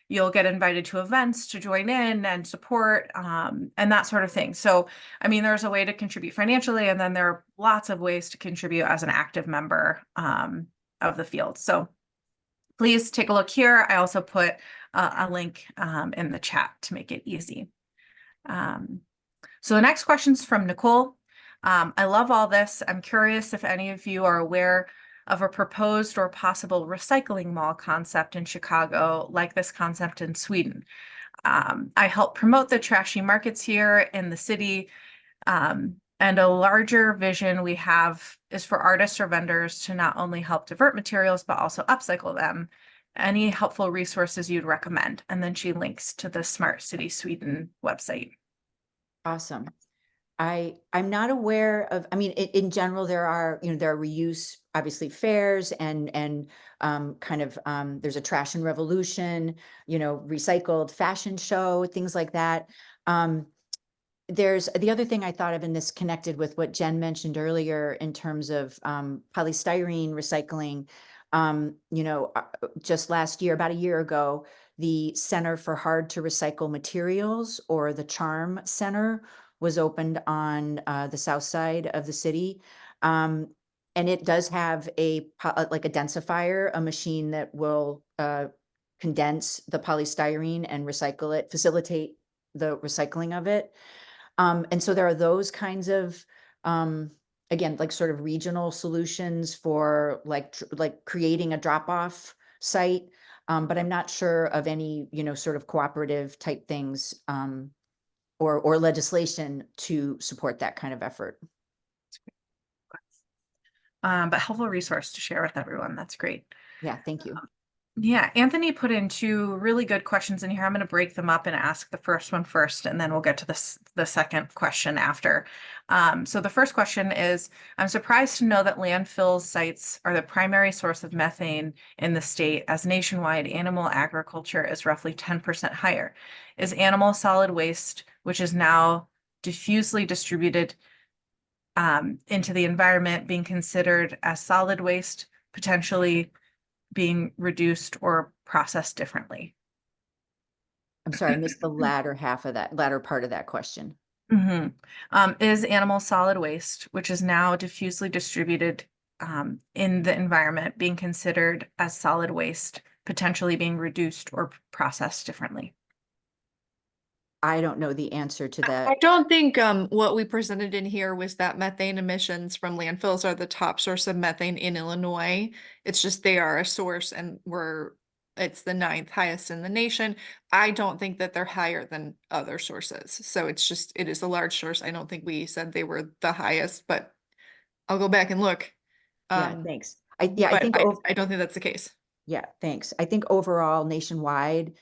You'll get invited to events to join in and support, and that sort of thing. So, there's a way to contribute financially, and then there are lots of ways to contribute as an active member of the field. So please take a look here. I also put a link in the chat to make it easy. So the next question's from Nicole. I love all this. I'm curious if any of you are aware of a proposed or possible recycling mall concept in Chicago, like this concept in Sweden. I help promote the trashy markets here in the city. And a larger vision we have is for artists or vendors to not only help divert materials, but also upcycle them. Any helpful resources you'd recommend? And then she links to the Smart City Sweden website. Awesome. I'm not aware of, in general, there are reuse, obviously, fairs and there's a trash and revolution, recycled fashion show, things like that. there's the other thing I thought of, and this connected with what Jen mentioned earlier in terms of polystyrene recycling. Just last year, about a year ago, the Center for Hard to Recycle Materials, or the CHARM Center, was opened on the south side of the city. And it does have like a densifier, a machine that will condense the polystyrene and recycle it, facilitate the recycling of it. And so there are those kinds of, again, like sort of regional solutions for like creating a drop-off site. But I'm not sure of any, sort of cooperative type things, or legislation to support that kind of effort. But helpful resource to share with everyone. That's great. Yeah, thank you. Yeah, Anthony put in two really good questions in here. I'm going to break them up and ask the first one first, and then we'll get to the second question after. So the first question is, I'm surprised to know that landfill sites are the primary source of methane in the state, as nationwide animal agriculture is roughly 10% higher. Is animal solid waste, which is now diffusely distributed into the environment, being considered as solid waste, potentially being reduced or processed differently? I'm sorry, I missed the latter part of that question. Is animal solid waste, which is now diffusely distributed in the environment, being considered as solid waste, potentially being reduced or processed differently? I don't know the answer to that. I don't think what we presented in here was that methane emissions from landfills are the top source of methane in Illinois. It's just they are a source, and it's the 9th highest in the nation. I don't think that they're higher than other sources. So it is a large source. I don't think we said they were the highest, but I'll go back and look. Yeah, thanks. I But think I don't think that's the case. Yeah, thanks. I think overall nationwide,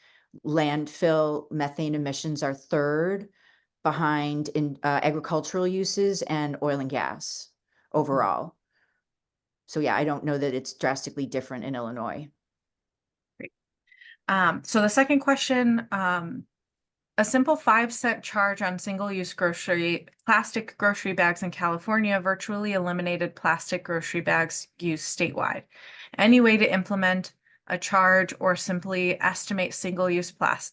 landfill methane emissions are third behind in agricultural uses and oil and gas overall. So yeah, I don't know that it's drastically different in Illinois. Great. So the second question, a simple 5-cent charge on single-use plastic grocery bags in California virtually eliminated plastic grocery bags use statewide. Any way to implement a charge or simply eliminate single-use plastics?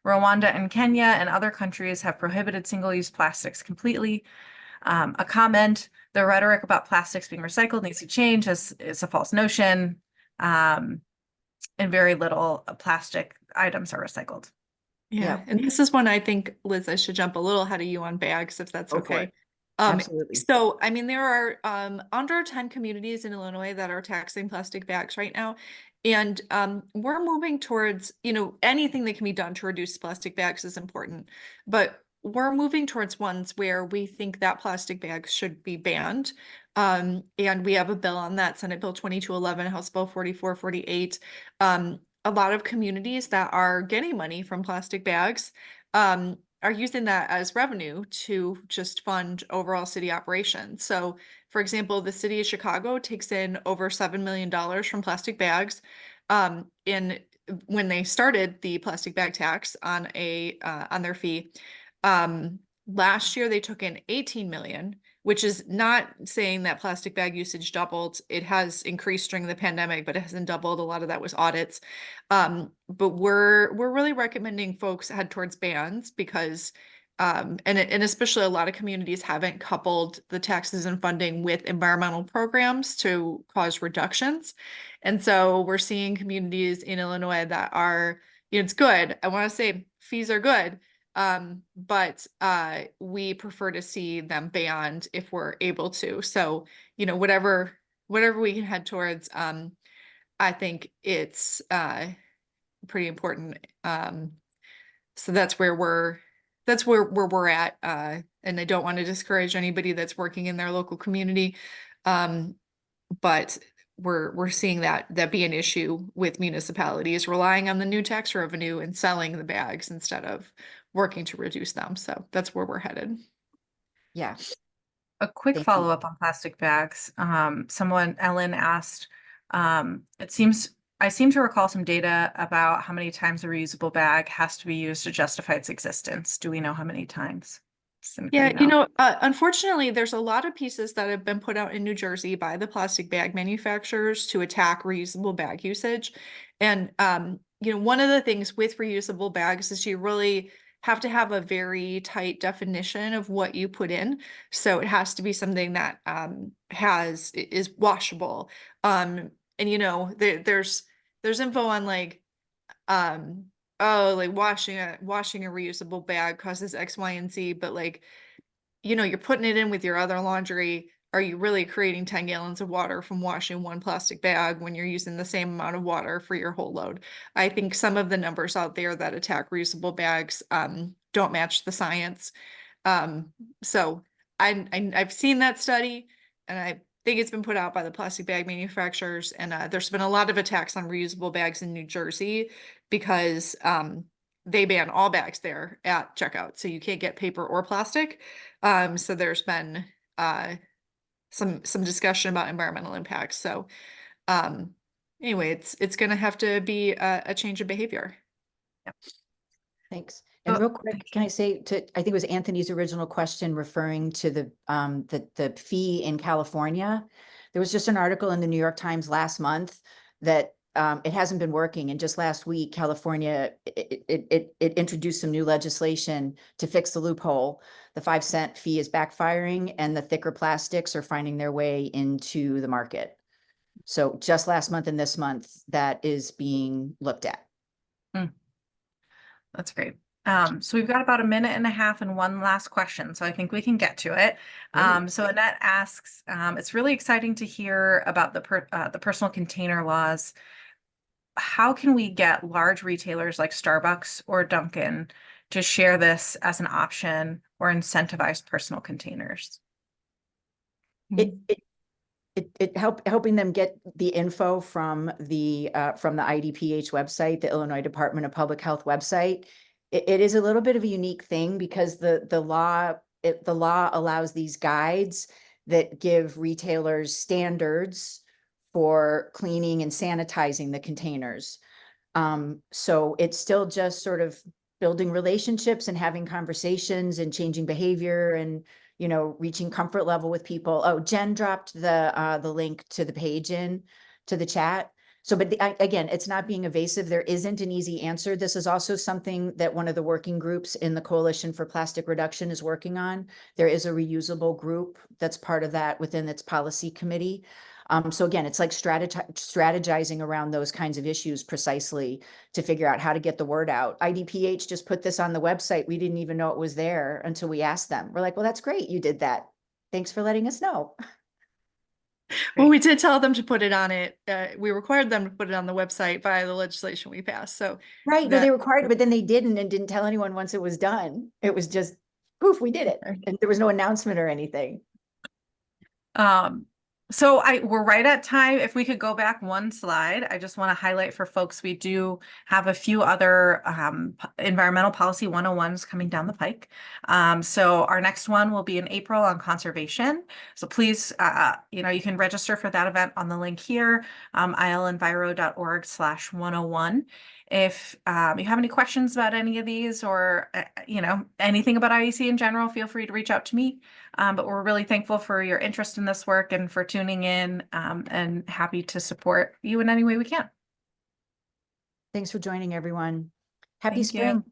Rwanda and Kenya and other countries have prohibited single-use plastics completely. A comment, the rhetoric about plastics being recycled needs to change, as it's a false notion. And very little plastic items are recycled. Yeah, Yep. and this is one I think, Liz, I should jump a little ahead of you on bags, if that's Go for okay. it. Absolutely. So I mean, there are under 10 communities in Illinois that are taxing plastic bags right now. And we're moving towards, anything that can be done to reduce plastic bags is important. But we're moving towards ones where we think that plastic bags should be banned. And we have a bill on that, Senate Bill 2211, House Bill 4448. A lot of communities that are getting money from plastic bags are using that as revenue to just fund overall city operations. So, for example, the city of Chicago takes in over $7 million from plastic bags. In when they started the plastic bag tax on their fee, last year they took in 18 million, which is not saying that plastic bag usage doubled. It has increased during the pandemic, but it hasn't doubled. A lot of that was audits. But we're really recommending folks head towards bans because and especially a lot of communities haven't coupled the taxes and funding with environmental programs to cause reductions. And so we're seeing communities in Illinois that are, it's good. I want to say fees are good. But we prefer to see them banned if we're able to. So, whatever we can head towards, I think it's pretty important. So that's where we're at. And I don't want to discourage anybody that's working in their local community. But we're seeing that be an issue with municipalities relying on the new tax revenue and selling the bags instead of working to reduce them. So that's where we're headed. Yeah. A quick Thank you. follow-up on plastic bags. Ellen asked, it seems I seem to recall some data about how many times a reusable bag has to be used to justify its existence. Do we know how many times? Does anybody Yeah, you know? know, unfortunately, there's a lot of pieces that have been put out in New Jersey by the plastic bag manufacturers to attack reusable bag usage. And, you know, one of the things with reusable bags is you really have to have a very tight definition of what you put in. So it has to be something that is washable. And you know, there's info on like oh, like washing a reusable bag causes X, Y, and Z, but like you know, you're putting it in with your other laundry. Are you really creating 10 gallons of water from washing one plastic bag when you're using the same amount of water for your whole load? I think some of the numbers out there that attack reusable bags don't match the science. Um, so I've seen that study and I think it's been put out by the plastic bag manufacturers. And there's been a lot of attacks on reusable bags in New Jersey because they ban all bags there at checkout. So you can't get paper or plastic. So there's been some discussion about environmental impacts. So anyway, it's going to have to be a change of behavior. Thanks. And Oh, real quick, can I say I think it was Anthony's original question referring to the fee in California. There was just an article in the New York Times last month that it hasn't been working. And just last week, California, it introduced some new legislation to fix the loophole. The 5-cent fee is backfiring and the thicker plastics are finding their way into the market. So just last month and this month, that is being looked at. that's great. So we've got about a minute and a half and one last question, so I think we can get to it. So Annette asks, it's really exciting to hear about the personal container laws. How can we get large retailers like Starbucks or Dunkin' to share this as an option or incentivize personal containers? Helping them get the info from the IDPH website, the Illinois Department of Public Health website. It is a little bit of a unique thing because the law allows these guides that give retailers standards for cleaning and sanitizing the containers. So it's still just sort of building relationships and having conversations and changing behavior and, you know, reaching comfort level with people. Oh, Jen dropped the link to the page to the chat. So, but again, it's not being evasive. There isn't an easy answer. This is also something that one of the working groups in the Coalition for Plastic Reduction is working on. There is a reusable group that's part of that within its policy committee. So again, it's like strategizing around those kinds of issues precisely to figure out how to get the word out. IDPH just put this on the website. We didn't even know it was there until we asked them. We're like, well, that's great. You did that. Thanks for letting us know. Well, we did tell them to put it on it. We required them to put it on the website by the legislation we passed. So Right. No, they required it, but then they didn't and didn't tell anyone once it was done. It was just poof, we did it. And there was no announcement or anything. So we're right at time. If we could go back one slide, I just want to highlight for folks, we do have a few other environmental policy 101s coming down the pike. So our next one will be in April on conservation. So please, you know, you can register for that event on the link here, ilenviro.org/101. If you have any questions about any of these or, you know, anything about IEC in general, feel free to reach out to me. But we're really thankful for your interest in this work and for tuning in and happy to support you in any way we can. Thanks for joining, everyone. Happy Thank you. spring.